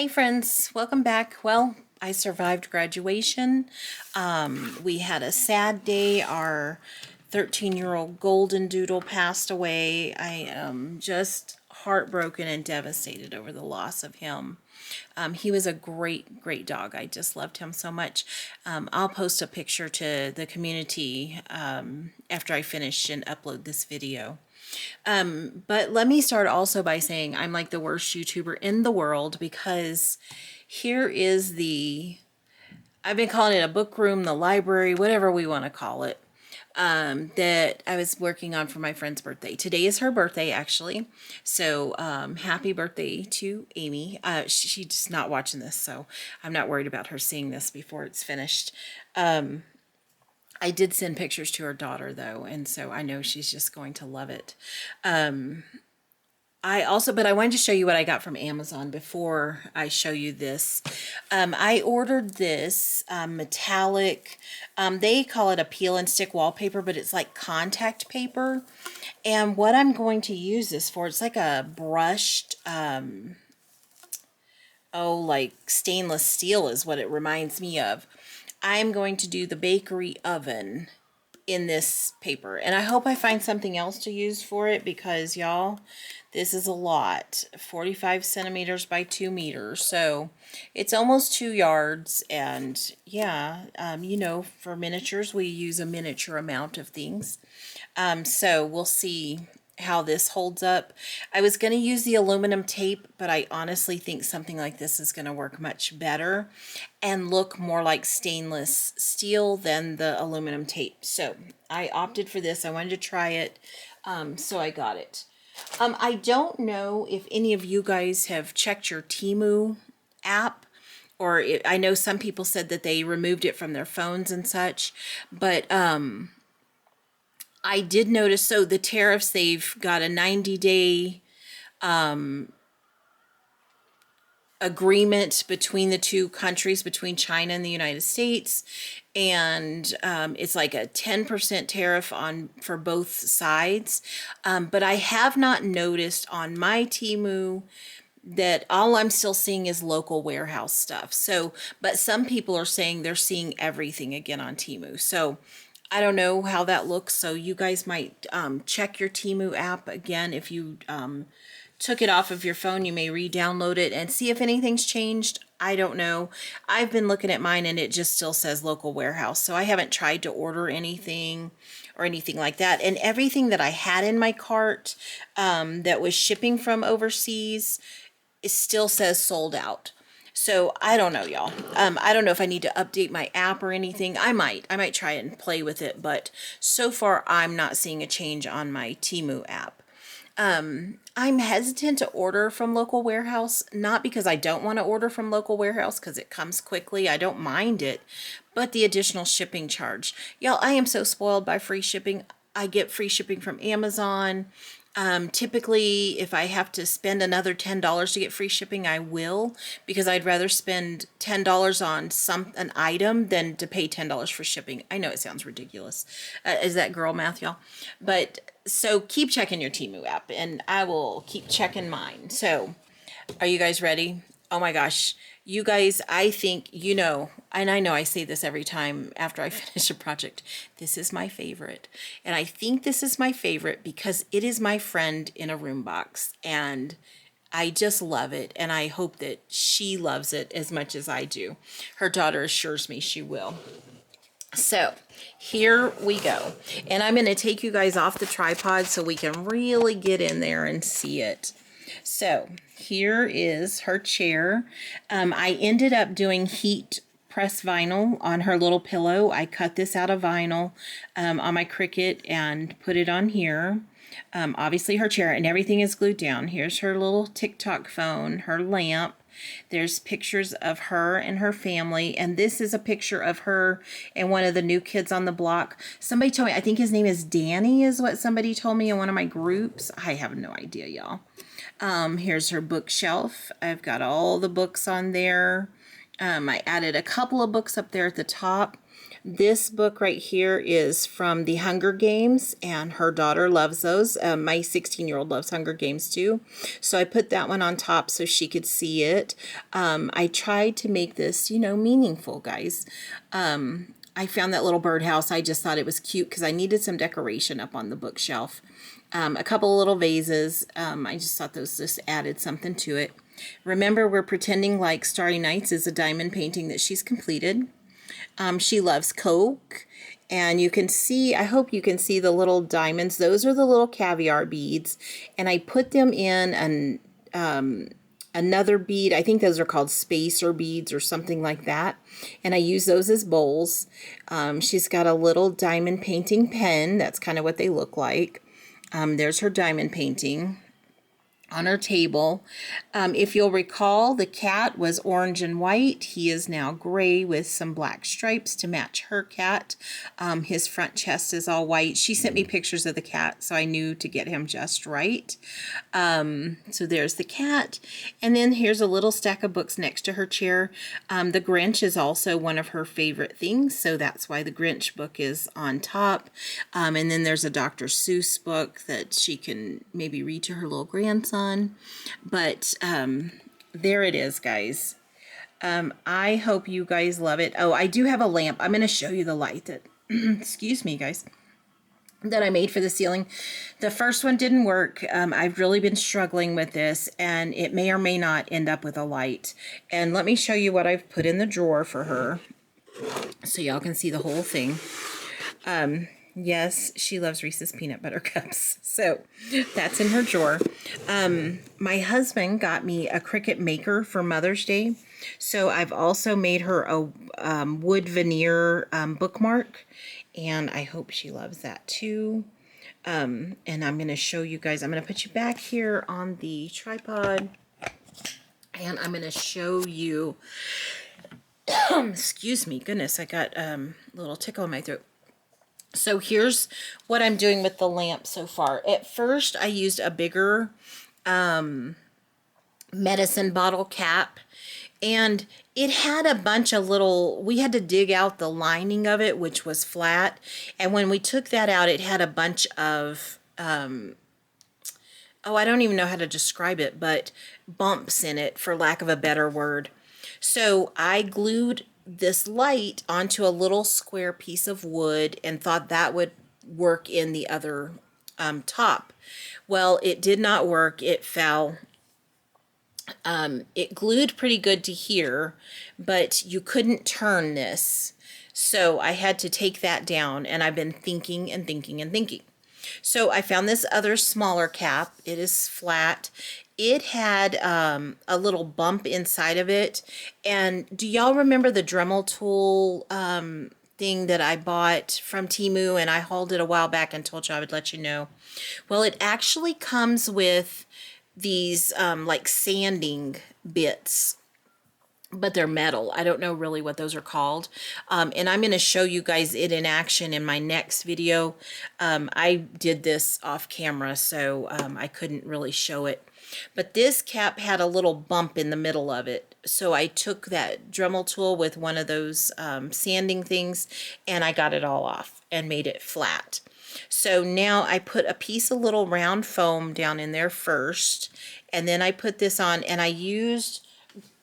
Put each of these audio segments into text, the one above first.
Hey friends, welcome back. Well, I survived graduation. We had a sad day. Our 13-year-old golden doodle passed away. I am just heartbroken and devastated over the loss of him. He was a great dog. I just loved him so much. I'll post a picture to the community after I finish and upload this video. But let me start also by saying I'm like the worst YouTuber in the world, because here is I've been calling it a book room, the library, whatever we want to call it, that I was working on for my friend's birthday. Today is her birthday, actually. So happy birthday to Amy. She's not watching this, so I'm not worried about her seeing this before it's finished. I did send pictures to her daughter, though, and so I know she's just going to love it. But I wanted to show you what I got from Amazon before I show you this. I ordered this metallic, they call it a peel and stick wallpaper, but it's like contact paper. And what I'm going to use this for, it's like a brushed, like stainless steel is what it reminds me of. I'm going to do the bakery oven in this paper, and I hope I find something else to use for it, because y'all, this is a lot. 45 centimeters by 2 meters, so it's almost 2 yards. And yeah, you know, for miniatures we use a miniature amount of things. So we'll see how this holds up. I was going to use the aluminum tape, but I honestly think something like this is going to work much better and look more like stainless steel than the aluminum tape. So I opted for this. I wanted to try it, so I got it. I don't know if any of you guys have checked your Temu app, or I know some people said that they removed it from their phones and such, but I did notice, so the tariffs, they've got a 90-day agreement between the two countries, between China and the United States, and it's like a 10% tariff for both sides. But I have not noticed on my Temu that all I'm still seeing is local warehouse stuff. So, but some people are saying they're seeing everything again on Temu. So I don't know how that looks, so you guys might check your Temu app again. If you took it off of your phone, you may re-download it and see if anything's changed. I don't know. I've been looking at mine and it just still says local warehouse, so I haven't tried to order anything or anything like that. And everything that I had in my cart that was shipping from overseas, it still says sold out. So I don't know, y'all. I don't know if I need to update my app or anything. I might try it and play with it, but so far I'm not seeing a change on my Temu app. I'm hesitant to order from local warehouse, not because I don't want to order from local warehouse, because it comes quickly. I don't mind it, but the additional shipping charge. Y'all, I am so spoiled by free shipping. I get free shipping from Amazon. Typically, if I have to spend another $10 to get free shipping, I will, because I'd rather spend $10 on an item than to pay $10 for shipping. I know it sounds ridiculous. Is that girl math, y'all? But so keep checking your Temu app, and I will keep checking mine. So, are you guys ready? Oh my gosh. You guys, I think, you know, and I know I say this every time after I finish a project, this is my favorite. And I think this is my favorite because it is my friend in a room box. And I just love it. And I hope that she loves it as much as I do. Her daughter assures me she will. So here we go. And I'm going to take you guys off the tripod so we can really get in there and see it. So here is her chair. I ended up doing heat press vinyl on her little pillow. I cut this out of vinyl on my Cricut and put it on here. Obviously her chair, and everything is glued down. Here's her little TikTok phone, her lamp. There's pictures of her and her family, and this is a picture of her and one of the new kids on the block. Somebody told me, I think his name is Danny, is what somebody told me in one of my groups. I have no idea, y'all. Here's her bookshelf. I've got all the books on there. I added a couple of books up there at the top. This book right here is from the Hunger Games, and her daughter loves those. My 16-year-old loves Hunger Games too. So I put that one on top so she could see it. I tried to make this, you know, meaningful, guys. I found that little birdhouse. I just thought it was cute because I needed some decoration up on the bookshelf. A couple of little vases. I just thought those just added something to it. Remember, we're pretending like Starry Nights is a diamond painting that she's completed. She loves Coke, and you can see, I hope you can see the little diamonds. Those are the little caviar beads, and I put them in another bead. I think those are called spacer beads or something like that, and I use those as bowls. She's got a little diamond painting pen. That's kind of what they look like. There's her diamond painting on her table. If you'll recall, the cat was orange and white. He is now gray with some black stripes to match her cat. His front chest is all white. She sent me pictures of the cat, so I knew to get him just right. So there's the cat. And then here's a little stack of books next to her chair. The Grinch is also one of her favorite things, so that's why the Grinch book is on top. And then there's a Dr. Seuss book that she can maybe read to her little grandson. But there it is, guys. I hope you guys love it. Oh, I do have a lamp. I'm going to show you the light that, excuse me, guys, that I made for the ceiling. The first one didn't work. I've really been struggling with this, and it may or may not end up with a light. And let me show you what I've put in the drawer for her so y'all can see the whole thing. Yes, she loves Reese's peanut butter cups. So that's in her drawer. My husband got me a Cricut Maker for Mother's Day. So I've also made her a wood veneer bookmark. And I hope she loves that too. And I'm going to show you guys. I'm going to put you back here on the tripod. And I'm going to show you. Excuse me. Goodness, I got a little tickle in my throat. So here's what I'm doing with the lamp so far. At first, I used a bigger medicine bottle cap, and it had a bunch of little, we had to dig out the lining of it, which was flat. And when we took that out, it had a bunch of, oh, I don't even know how to describe it, but bumps in it, for lack of a better word. So I glued this light onto a little square piece of wood and thought that would work in the other top. Well, it did not work. It fell. It glued pretty good to here, but you couldn't turn this. So I had to take that down, and I've been thinking and thinking and thinking. So I found this other smaller cap. It is flat. It had a little bump inside of it. And do y'all remember the Dremel tool thing that I bought from Temu, and I hauled it a while back and told you I would let you know? Well, it actually comes with these like sanding bits, but they're metal. I don't know really what those are called. And I'm going to show you guys it in action in my next video. I did this off camera, so I couldn't really show it. But this cap had a little bump in the middle of it. So I took that Dremel tool with one of those sanding things, and I got it all off and made it flat. So now I put a piece of little round foam down in there first, and then I put this on, and I used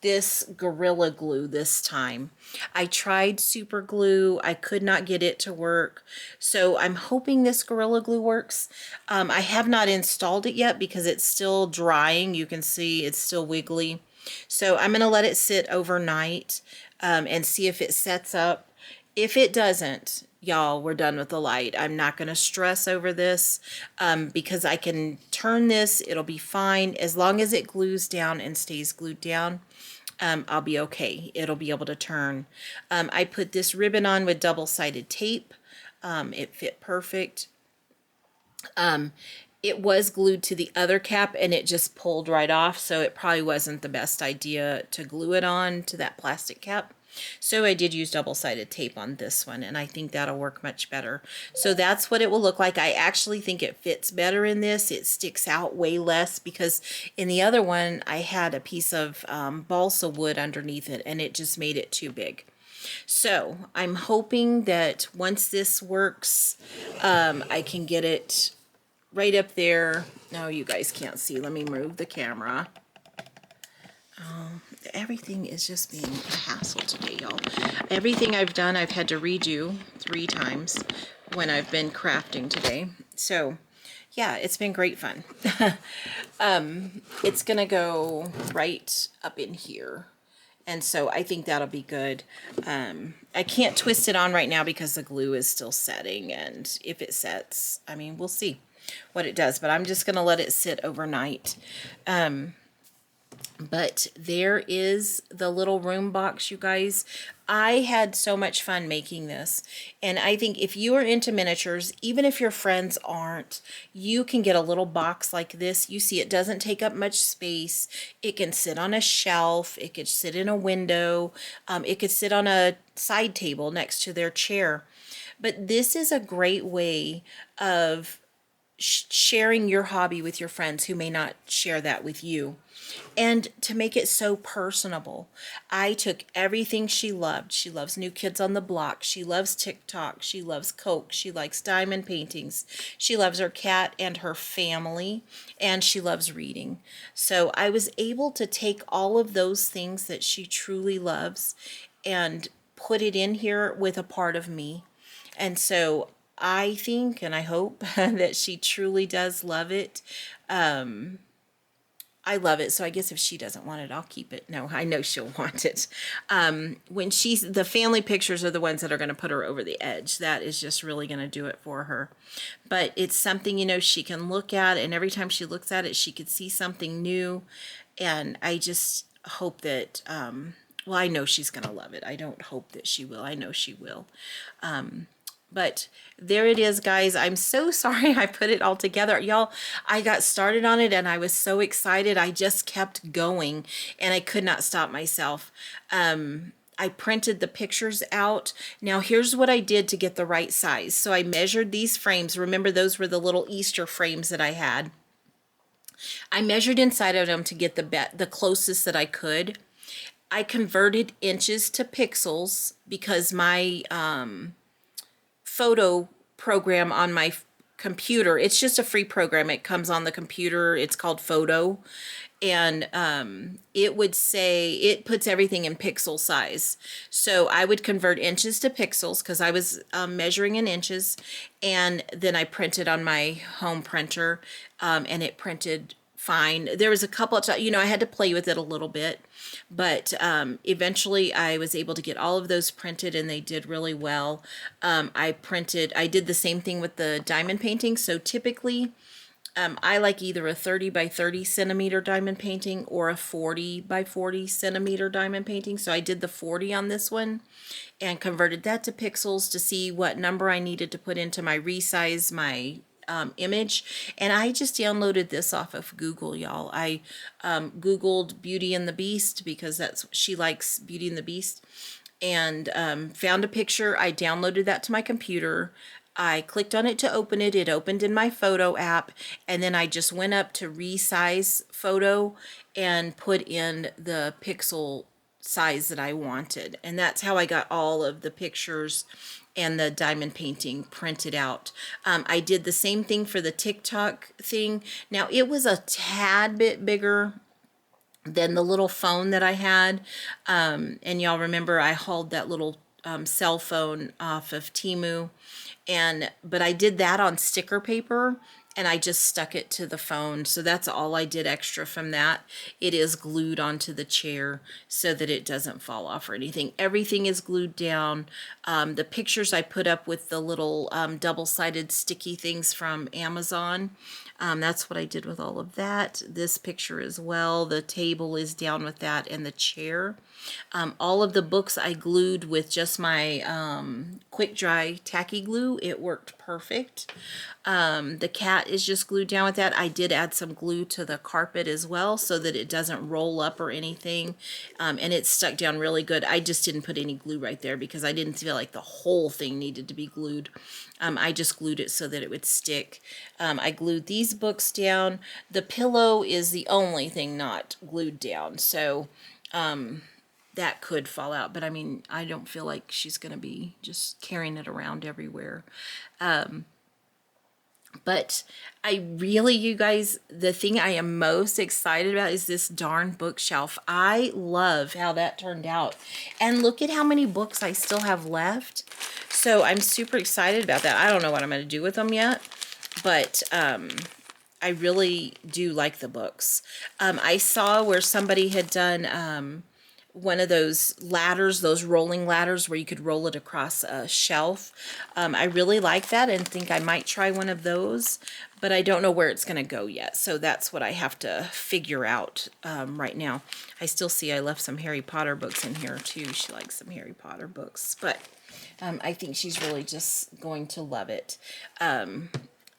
this Gorilla Glue this time. I tried super glue. I could not get it to work. So I'm hoping this Gorilla Glue works. I have not installed it yet because it's still drying. You can see it's still wiggly. So I'm going to let it sit overnight and see if it sets up. If it doesn't, y'all, we're done with the light. I'm not going to stress over this because I can turn this. It'll be fine. As long as it glues down and stays glued down, I'll be okay. It'll be able to turn. I put this ribbon on with double-sided tape. It fit perfect. It was glued to the other cap, and it just pulled right off, so it probably wasn't the best idea to glue it on to that plastic cap. So I did use double-sided tape on this one, and I think that'll work much better. So that's what it will look like. I actually think it fits better in this. It sticks out way less because in the other one I had a piece of balsa wood underneath it, and it just made it too big. So I'm hoping that once this works, I can get it right up there. No, you guys can't see. Let me move the camera. Everything is just being a hassle today, y'all. Everything I've done, I've had to redo 3 times when I've been crafting today. So, yeah, it's been great fun. It's going to go right up in here. And so I think that'll be good. I can't twist it on right now because the glue is still setting. And if it sets, I mean, we'll see what it does. But I'm just going to let it sit overnight. But there is the little room box, you guys. I had so much fun making this. And I think if you are into miniatures, even if your friends aren't, you can get a little box like this. You see, it doesn't take up much space. It can sit on a shelf. It could sit in a window. It could sit on a side table next to their chair. But this is a great way of sharing your hobby with your friends who may not share that with you. And to make it so personable, I took everything she loved. She loves New Kids on the Block. She loves TikTok. She loves Coke. She likes diamond paintings. She loves her cat and her family. And she loves reading. So I was able to take all of those things that she truly loves and put it in here with a part of me. And so I think and I hope that she truly does love it. I love it. So I guess if she doesn't want it, I'll keep it. No, I know she'll want it. When the family pictures are the ones that are going to put her over the edge. That is just really going to do it for her. But it's something, you know, she can look at, and every time she looks at it, she could see something new. And I just hope that, well, I know she's going to love it. I don't hope that she will. I know she will. But there it is, guys. I'm so sorry I put it all together. Y'all, I got started on it and I was so excited. I just kept going and I could not stop myself. I printed the pictures out. Now, here's what I did to get the right size. So I measured these frames. Remember, those were the little Easter frames that I had. I measured inside of them to get the closest that I could. I converted inches to pixels because my photo program on my computer, it's just a free program. It comes on the computer. It's called Photo. And it would say, it puts everything in pixel size. So I would convert inches to pixels because I was measuring in inches. And then I printed on my home printer and it printed fine. There was a couple of times, you know, I had to play with it a little bit, but eventually I was able to get all of those printed and they did really well. I did the same thing with the diamond painting. So typically I like either a 30 by 30 centimeter diamond painting or a 40 by 40 centimeter diamond painting. So I did the 40 on this one and converted that to pixels to see what number I needed to put into my resize my image. And I just downloaded this off of Google, y'all. I Googled Beauty and the Beast because she likes Beauty and the Beast, and found a picture. I downloaded that to my computer. I clicked on it to open it. It opened in my photo app, and then I just went up to resize photo and put in the pixel size that I wanted. And that's how I got all of the pictures and the diamond painting printed out. I did the same thing for the TikTok thing. Now, it was a tad bit bigger than the little phone that I had. And y'all remember I hauled that little cell phone off of Temu. But I did that on sticker paper and I just stuck it to the phone. So that's all I did extra from that. It is glued onto the chair so that it doesn't fall off or anything. Everything is glued down. The pictures I put up with the little double-sided sticky things from Amazon. That's what I did with all of that. This picture as well. The table is down with that and the chair. All of the books I glued with just my quick dry tacky glue. It worked perfect. The cat is just glued down with that. I did add some glue to the carpet as well so that it doesn't roll up or anything. And it's stuck down really good. I just didn't put any glue right there because I didn't feel like the whole thing needed to be glued. I just glued it so that it would stick. I glued these books down. The pillow is the only thing not glued down. So that could fall out. But I mean, I don't feel like she's going to be just carrying it around everywhere. But I really, you guys, the thing I am most excited about is this darn bookshelf. I love how that turned out. And look at how many books I still have left. So I'm super excited about that. I don't know what I'm going to do with them yet, but I really do like the books. I saw where somebody had done one of those ladders, those rolling ladders where you could roll it across a shelf. I really like that and think I might try one of those, but I don't know where it's going to go yet. So that's what I have to figure out right now. I still see I left some Harry Potter books in here too. She likes some Harry Potter books, but I think she's really just going to love it.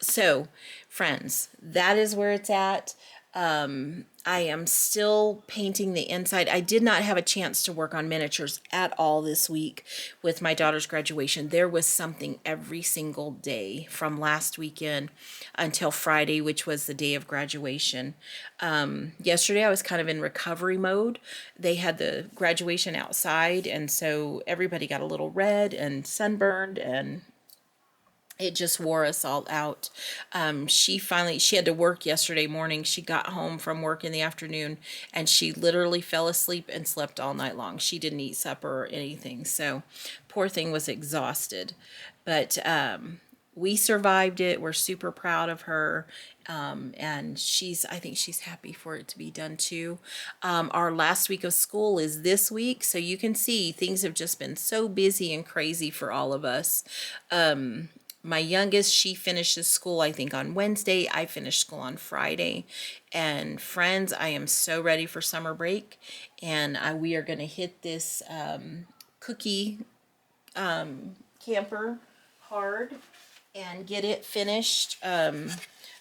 So friends, that is where it's at. I am still painting the inside. I did not have a chance to work on miniatures at all this week with my daughter's graduation. There was something every single day from last weekend until Friday, which was the day of graduation. Yesterday I was kind of in recovery mode. They had the graduation outside, and so everybody got a little red and sunburned, and it just wore us all out. She had to work yesterday morning. She got home from work in the afternoon and she literally fell asleep and slept all night long. She didn't eat supper or anything. So poor thing was exhausted, but we survived it. We're super proud of her. And I think she's happy for it to be done too. Our last week of school is this week. So you can see things have just been so busy and crazy for all of us. My youngest, she finishes school, I think, on Wednesday. I finished school on Friday. And friends, I am so ready for summer break. And we are going to hit this cookie camper hard and get it finished.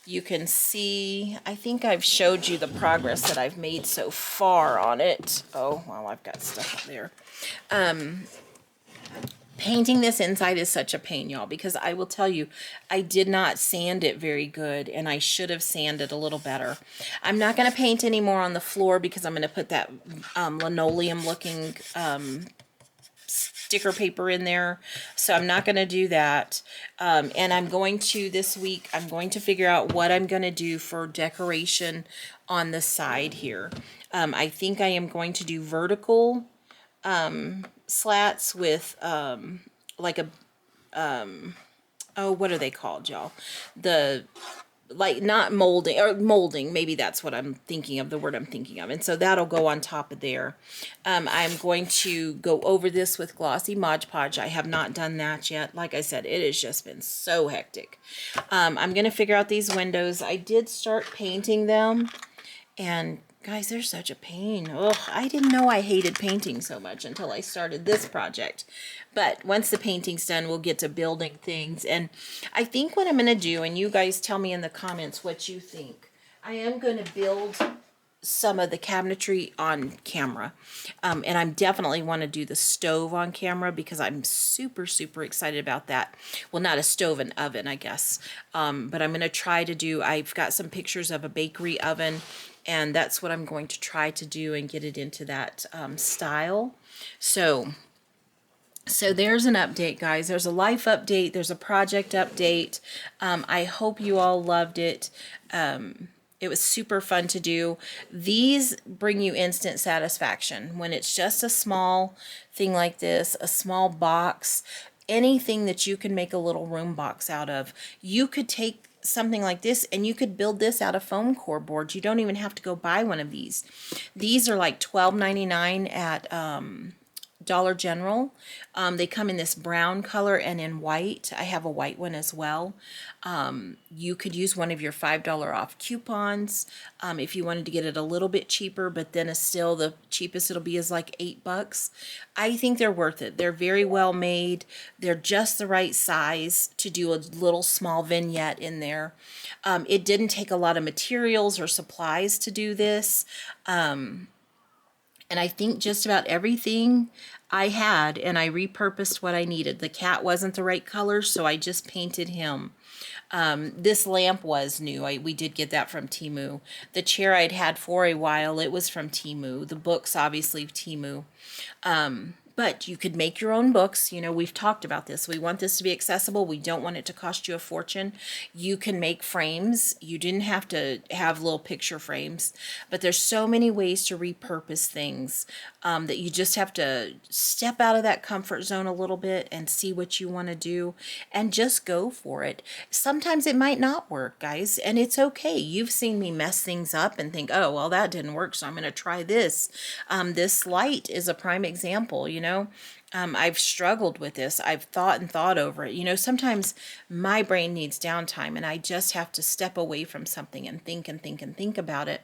You can see, I think I've showed you the progress that I've made so far on it. Oh, well, I've got stuff up there. Painting this inside is such a pain, y'all, because I will tell you, I did not sand it very good, and I should have sanded a little better. I'm not going to paint anymore on the floor because I'm going to put that linoleum-looking sticker paper in there, so I'm not going to do that. And I'm going to, this week, I'm going to figure out what I'm going to do for decoration on the side here. I think I am going to do vertical slats with like a oh, what are they called, y'all? Like not molding, or molding, maybe that's what I'm thinking of, the word I'm thinking of. And so that'll go on top of there. I'm going to go over this with glossy Mod Podge. I have not done that yet. Like I said, it has just been so hectic. I'm going to figure out these windows. I did start painting them, and guys, they're such a pain. Ugh, I didn't know I hated painting so much until I started this project. But once the painting's done, we'll get to building things. And I think what I'm going to do, and you guys tell me in the comments what you think, I am going to build some of the cabinetry on camera. And I definitely want to do the stove on camera because I'm super, super excited about that. Well, not a stove, an oven, I guess. But I'm going to try to do, I've got some pictures of a bakery oven, and that's what I'm going to try to do and get it into that style. So there's an update, guys. There's a life update. There's a project update. I hope you all loved it. It was super fun to do. These bring you instant satisfaction. When it's just a small thing like this, a small box, anything that you can make a little room box out of. You could take something like this and you could build this out of foam core boards. You don't even have to go buy one of these. These are like $12.99 at Dollar General. They come in this brown color and in white. I have a white one as well. You could use one of your $5 off coupons if you wanted to get it a little bit cheaper, but then still the cheapest it'll be is like $8. I think they're worth it. They're very well made. They're just the right size to do a little small vignette in there. It didn't take a lot of materials or supplies to do this. And I think just about everything I had, and I repurposed what I needed. The cat wasn't the right color, so I just painted him. This lamp was new. We did get that from Temu. The chair I'd had for a while, it was from Temu. The books, obviously, Temu. But you could make your own books. You know, we've talked about this. We want this to be accessible. We don't want it to cost you a fortune. You can make frames. You didn't have to have little picture frames, but there's so many ways to repurpose things that you just have to step out of that comfort zone a little bit and see what you want to do and just go for it. Sometimes it might not work, guys, and it's okay. You've seen me mess things up and think, oh, well, that didn't work, so I'm going to try this. This light is a prime example, you know. I've struggled with this. I've thought and thought over it. You know, sometimes my brain needs downtime and I just have to step away from something and think and think and think about it.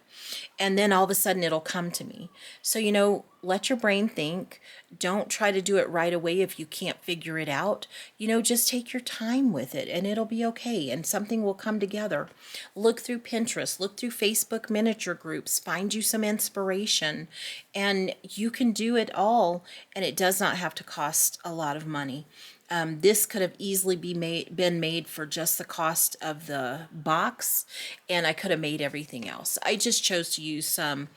And then all of a sudden it'll come to me. So, you know, let your brain think. Don't try to do it right away if you can't figure it out. You know, just take your time with it and it'll be okay and something will come together. Look through Pinterest, look through Facebook miniature groups, find you some inspiration, and you can do it all, and it does not have to cost a lot of money. This could have easily been made for just the cost of the box, and I could have made everything else. I just chose to use some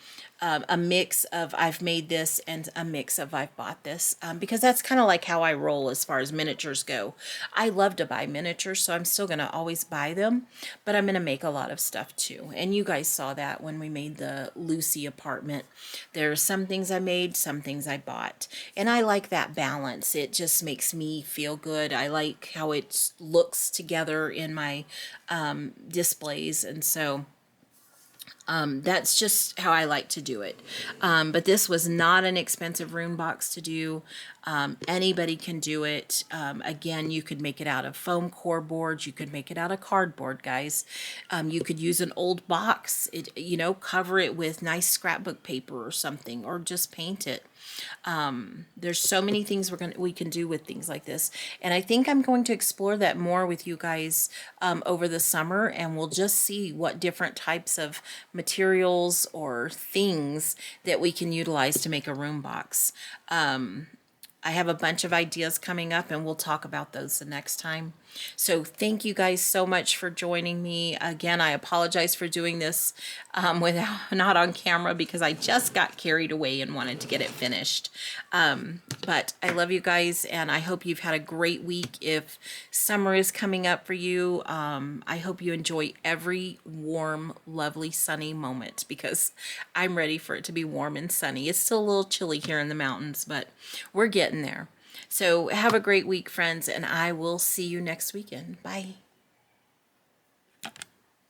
a mix of I've made this and a mix of I've bought this, because that's kind of like how I roll as far as miniatures go. I love to buy miniatures, so I'm still going to always buy them, but I'm going to make a lot of stuff too. And you guys saw that when we made the Lucy apartment. There are some things I made, some things I bought, and I like that balance. It just makes me feel good. I like how it looks together in my displays, and so that's just how I like to do it. But this was not an expensive room box to do. Anybody can do it. Again, you could make it out of foam core boards. You could make it out of cardboard, guys. You could use an old box, you know, cover it with nice scrapbook paper or something, or just paint it. There's so many things we can do with things like this, and I think I'm going to explore that more with you guys over the summer, and we'll just see what different types of materials or things that we can utilize to make a room box. I have a bunch of ideas coming up, and we'll talk about those the next time. So thank you guys so much for joining me. Again, I apologize for doing this without not on camera because I just got carried away and wanted to get it finished. But I love you guys, and I hope you've had a great week. If summer is coming up for you, I hope you enjoy every warm, lovely, sunny moment, because I'm ready for it to be warm and sunny. It's still a little chilly here in the mountains, but we're getting there. So have a great week, friends, and I will see you next weekend. Bye.